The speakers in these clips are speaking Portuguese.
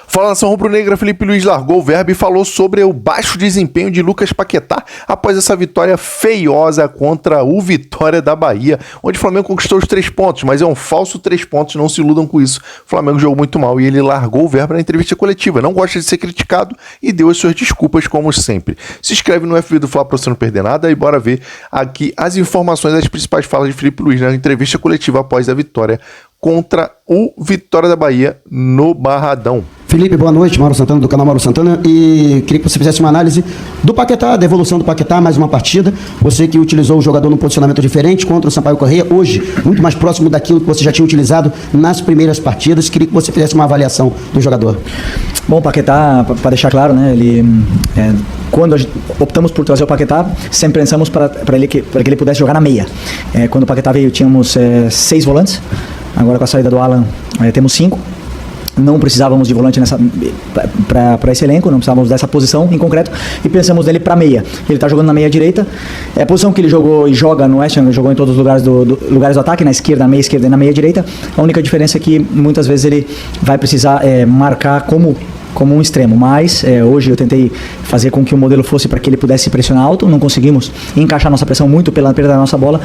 Fala, nação rubro-negra, Felipe Luiz largou o verbo e falou sobre o baixo desempenho de Lucas Paquetá após essa vitória feiosa contra o Vitória da Bahia, onde o Flamengo conquistou os 3 pontos, mas é um falso 3 pontos, não se iludam com isso. O Flamengo jogou muito mal e ele largou o verbo na entrevista coletiva, não gosta de ser criticado e deu as suas desculpas como sempre. Se inscreve no FB do Fla pra você não perder nada e bora ver aqui as informações das principais falas de Felipe Luiz na entrevista coletiva após a vitória contra o Vitória da Bahia no Barradão. Felipe, boa noite, Mauro Santana do canal Mauro Santana, e queria que você fizesse uma análise do Paquetá, da evolução do Paquetá, mais uma partida, você que utilizou o jogador num posicionamento diferente contra o Sampaio Corrêa, hoje muito mais próximo daquilo que você já tinha utilizado nas primeiras partidas, queria que você fizesse uma avaliação do jogador. Bom, o Paquetá, para deixar claro, né, quando optamos por trazer o Paquetá, sempre pensamos para que ele pudesse jogar na meia. Quando o Paquetá veio, tínhamos 6 volantes, agora com a saída do Alan temos 5. Não precisávamos de volante para esse elenco, não precisávamos dessa posição em concreto, e pensamos nele para meia. Ele está jogando na meia direita, é a posição que ele jogou e joga no West Ham, jogou em todos os lugares do ataque, na esquerda e na meia direita. A única diferença é que muitas vezes ele vai precisar marcar como um extremo, mas hoje eu tentei fazer com que o modelo fosse para que ele pudesse pressionar alto, não conseguimos encaixar nossa pressão muito pela perda da nossa bola,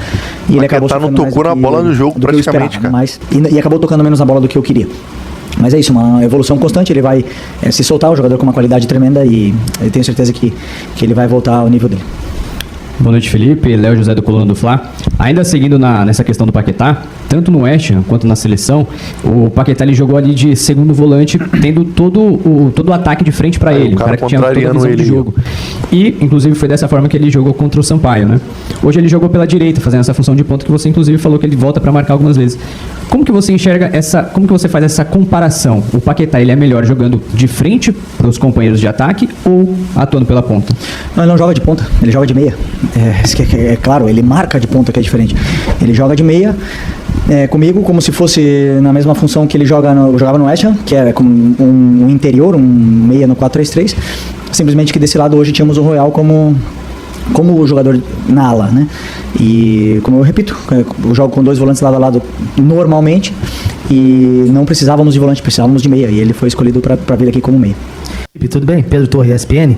e ele acabou não tocou na bola no jogo praticamente, cara. E acabou tocando menos na bola do que eu queria. Mas é isso, uma evolução constante, ele vai se soltar, o jogador com uma qualidade tremenda, e eu tenho certeza que ele vai voltar ao nível dele. Boa noite, Felipe. Léo José do Coluna do Fla. Ainda seguindo nessa questão do Paquetá, tanto no West Ham quanto na seleção, o Paquetá ele jogou ali de segundo volante, tendo todo o ataque de frente para ele, o cara que tinha toda a visão de jogo. E, inclusive, foi dessa forma que ele jogou contra o Sampaio, né? Hoje ele jogou pela direita, fazendo essa função de ponta que você, inclusive, falou que ele volta para marcar algumas vezes. Como que você enxerga como que você faz essa comparação? O Paquetá, ele é melhor jogando de frente para os companheiros de ataque ou atuando pela ponta? Não, ele não joga de ponta, ele joga de meia. É claro, ele marca de ponta, que é diferente. Ele joga de meia comigo, como se fosse na mesma função que ele jogava no West Ham, que era como um interior, um meia no 4-3-3. Simplesmente que desse lado hoje tínhamos o Royal como o jogador na ala, né? E como eu repito, eu jogo com 2 volantes lado a lado normalmente, e não precisávamos de volante, precisávamos de meia, e ele foi escolhido para vir aqui como meia. Tudo bem? Pedro Torre, ESPN.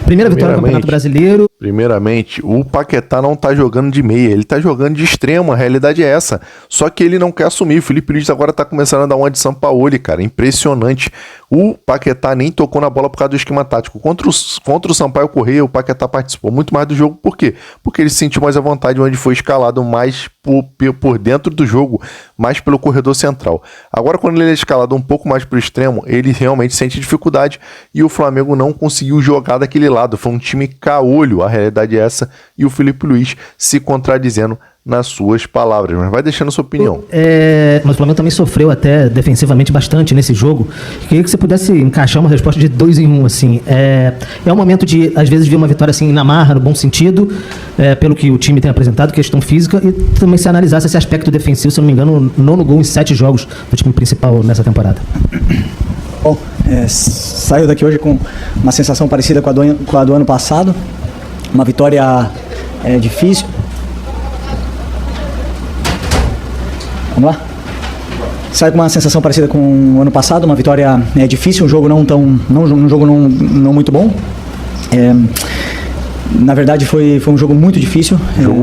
Primeira vitória no Campeonato Brasileiro. Primeiramente, o Paquetá não tá jogando de meia, ele tá jogando de extremo, a realidade é essa. Só que ele não quer assumir. O Felipe Luiz agora tá começando a dar uma de Sampaoli, cara, impressionante. O Paquetá nem tocou na bola por causa do esquema tático. Contra o Sampaio Corrêa, o Paquetá participou muito mais do jogo. Por quê? Porque ele se sentiu mais à vontade, onde foi escalado mais por dentro do jogo, mais pelo corredor central. Agora, quando ele é escalado um pouco mais pro extremo, ele realmente sente dificuldade, e o Flamengo não conseguiu jogar daquele lado. Foi um time caolho, a realidade é essa, e o Felipe Luiz se contradizendo nas suas palavras, mas vai deixando sua opinião. Mas o Flamengo também sofreu até defensivamente bastante nesse jogo. Queria que você pudesse encaixar uma resposta de 2 em 1, assim. É um momento de, às vezes, ver uma vitória assim na marra, no bom sentido, pelo que o time tem apresentado, questão física, e também se analisasse esse aspecto defensivo, se eu não me engano, 9º gol em 7 jogos do time principal nessa temporada. Bom, saiu daqui hoje com uma sensação parecida com a do ano passado, uma vitória difícil. Vamos lá? Sai com uma sensação parecida com o ano passado, uma vitória difícil, um jogo não muito bom. Na verdade foi um jogo muito difícil.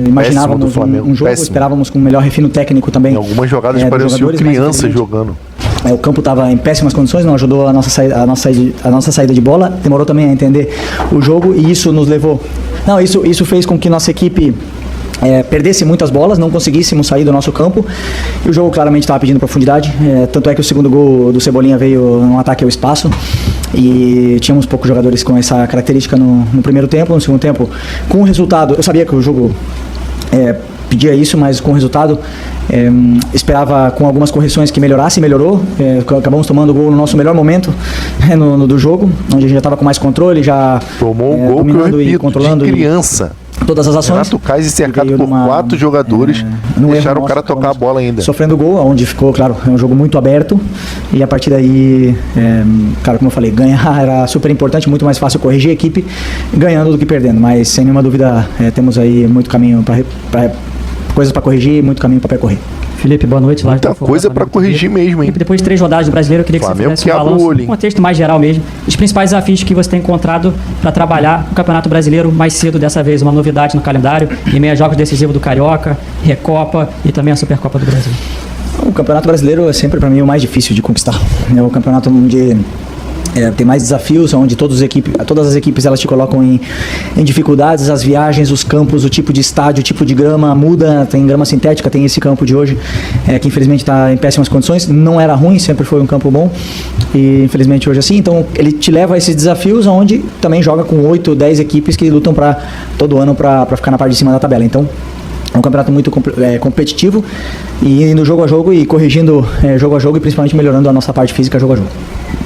Imaginávamos um jogo, esperávamos com um melhor refino técnico também. Em algumas jogadas pareciam crianças jogando. O campo estava em péssimas condições, não ajudou a nossa saída de bola, demorou também a entender o jogo, e isso nos levou... Isso fez com que nossa equipe perdesse muitas bolas, não conseguíssemos sair do nosso campo, e o jogo claramente estava pedindo profundidade, tanto é que o segundo gol do Cebolinha veio num ataque ao espaço, e tínhamos poucos jogadores com essa característica no primeiro tempo. No segundo tempo, com o resultado, eu sabia que o jogo pedia isso, mas com o resultado esperava com algumas correções que melhorasse, e melhorou. Acabamos tomando o gol no nosso melhor momento do jogo, onde a gente já estava com mais controle, já tomou um gol que eu repito, controlando de criança. Todas as ações. Renato Kais cercado por 4 jogadores, deixaram o cara tocar a bola ainda. Sofrendo gol, onde ficou, claro, é um jogo muito aberto, e a partir daí, cara, como eu falei, ganhar era super importante, muito mais fácil corrigir a equipe ganhando do que perdendo, mas sem nenhuma dúvida temos aí muito caminho coisas para corrigir e muito caminho para percorrer. Felipe, boa noite. Muita coisa para corrigir mesmo, hein? Depois de 3 rodadas do Brasileiro, eu queria que Flamengo você fizesse um balanço, um contexto mais geral mesmo, os principais desafios que você tem encontrado para trabalhar o Campeonato Brasileiro mais cedo dessa vez, uma novidade no calendário, em meio a jogos decisivos do Carioca, Recopa e também a Supercopa do Brasil. O Campeonato Brasileiro é sempre para mim o mais difícil de conquistar. É o campeonato onde tem mais desafios, onde todas as equipes elas te colocam em dificuldades, as viagens, os campos, o tipo de estádio, o tipo de grama muda, tem grama sintética, tem esse campo de hoje que infelizmente está em péssimas condições, não era ruim, sempre foi um campo bom e infelizmente hoje assim, então ele te leva a esses desafios onde também joga com 8, 10 equipes que lutam todo ano para ficar na parte de cima da tabela, então é um campeonato muito competitivo e indo jogo a jogo e corrigindo jogo a jogo e principalmente melhorando a nossa parte física jogo a jogo.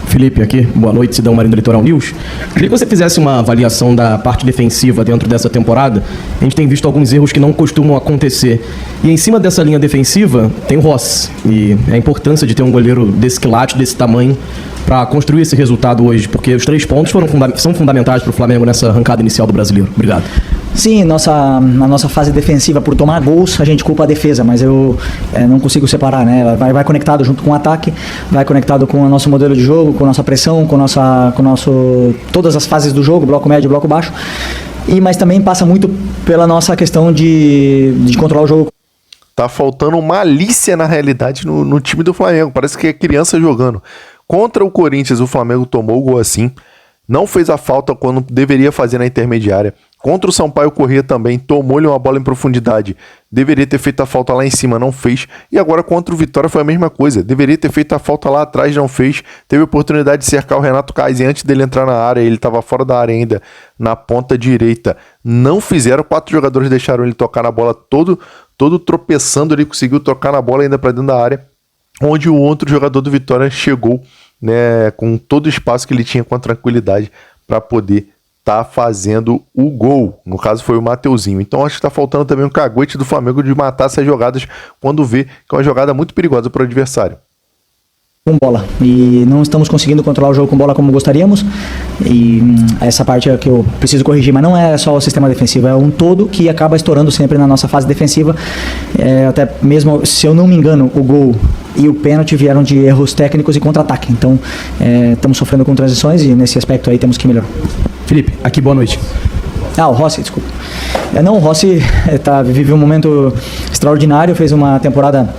Felipe aqui, boa noite, Cidão Marinho do Litoral News. Queria que você fizesse uma avaliação da parte defensiva dentro dessa temporada. A gente tem visto alguns erros que não costumam acontecer. E em cima dessa linha defensiva tem o Rossi. E a importância de ter um goleiro desse quilate, desse tamanho, para construir esse resultado hoje. Porque os 3 pontos são fundamentais para o Flamengo nessa arrancada inicial do Brasileiro. Obrigado. Sim, na nossa fase defensiva, por tomar gols, a gente culpa a defesa, mas eu não consigo separar, né? Vai conectado junto com o ataque, vai conectado com o nosso modelo de jogo, com a nossa pressão, todas as fases do jogo, bloco médio, bloco baixo, mas também passa muito pela nossa questão de controlar o jogo. Tá faltando malícia na realidade no time do Flamengo, parece que é criança jogando. Contra o Corinthians, o Flamengo tomou o gol assim, não fez a falta quando deveria fazer na intermediária. Contra o Sampaio Corrêa também, tomou-lhe uma bola em profundidade. Deveria ter feito a falta lá em cima, não fez. E agora contra o Vitória foi a mesma coisa. Deveria ter feito a falta lá atrás, não fez. Teve a oportunidade de cercar o Renato Kaiser antes dele entrar na área. Ele estava fora da área ainda, na ponta direita. Não fizeram, 4 jogadores deixaram ele tocar na bola, todo tropeçando. Ele conseguiu tocar na bola ainda para dentro da área, onde o outro jogador do Vitória chegou, né, com todo o espaço que ele tinha, com tranquilidade, para poder tá fazendo o gol. No caso foi o Mateuzinho. Então acho que tá faltando também um caguete do Flamengo de matar essas jogadas quando vê que é uma jogada muito perigosa para o adversário. Com bola. E não estamos conseguindo controlar o jogo com bola como gostaríamos. E essa parte é que eu preciso corrigir. Mas não é só o sistema defensivo, é um todo que acaba estourando sempre na nossa fase defensiva. Até mesmo, se eu não me engano, o gol e o pênalti vieram de erros técnicos e contra-ataque. Então estamos sofrendo com transições e nesse aspecto aí temos que melhorar. Felipe, aqui, boa noite. O Rossi, desculpa. O Rossi vive um momento extraordinário, fez uma temporada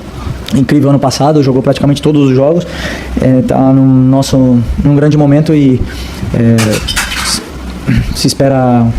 incrível ano passado, jogou praticamente todos os jogos, está num grande momento e se espera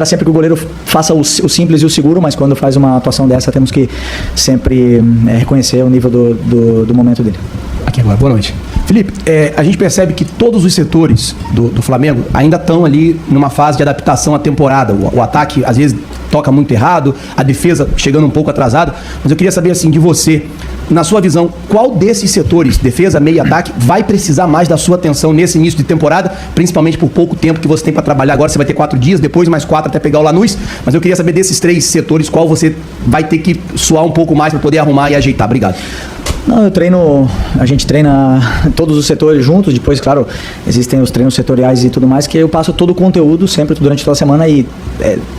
sempre que o goleiro faça o simples e o seguro, mas quando faz uma atuação dessa temos que sempre reconhecer o nível do momento dele. Aqui agora, boa noite. Felipe, a gente percebe que todos os setores do Flamengo ainda estão ali numa fase de adaptação à temporada. O ataque, às vezes, toca muito errado, a defesa chegando um pouco atrasada. Mas eu queria saber, assim, de você, na sua visão, qual desses setores, defesa, meio e ataque, vai precisar mais da sua atenção nesse início de temporada, principalmente por pouco tempo que você tem para trabalhar agora? Você vai ter 4 dias, depois mais 4 até pegar o Lanús. Mas eu queria saber desses 3 setores, qual você vai ter que suar um pouco mais para poder arrumar e ajeitar. Obrigado. Não, a gente treina todos os setores juntos, depois, claro, existem os treinos setoriais e tudo mais, que eu passo todo o conteúdo sempre durante toda a semana e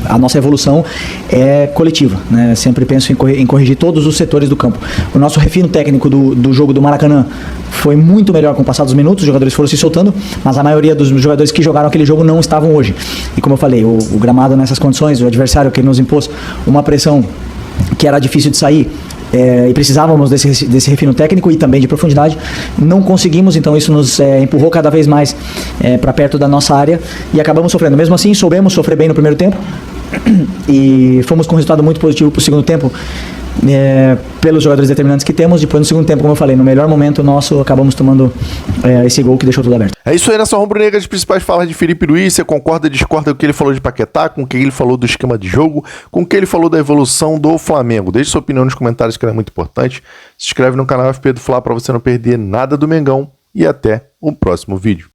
a nossa evolução é coletiva, né? Sempre penso em corrigir todos os setores do campo. O nosso refino técnico do jogo do Maracanã foi muito melhor com o passar dos minutos, os jogadores foram se soltando, mas a maioria dos jogadores que jogaram aquele jogo não estavam hoje. E como eu falei, o gramado nessas condições, o adversário que nos impôs uma pressão que era difícil de sair, e precisávamos desse refino técnico e também de profundidade, não conseguimos, então isso nos empurrou cada vez mais para perto da nossa área e acabamos sofrendo. Mesmo assim, soubemos sofrer bem no primeiro tempo e fomos com um resultado muito positivo para o segundo tempo, pelos jogadores determinantes que temos. Depois no segundo tempo, como eu falei, no melhor momento nosso, acabamos tomando esse gol que deixou tudo aberto. É isso aí, Nação Rubro-Negra, as principais falas de Felipe Luiz. Você concorda, discorda com o que ele falou de Paquetá, com o que ele falou do esquema de jogo, com o que ele falou da evolução do Flamengo? Deixe sua opinião nos comentários, que ela é muito importante. Se inscreve no canal FP do Fla para você não perder nada do Mengão e até o próximo vídeo.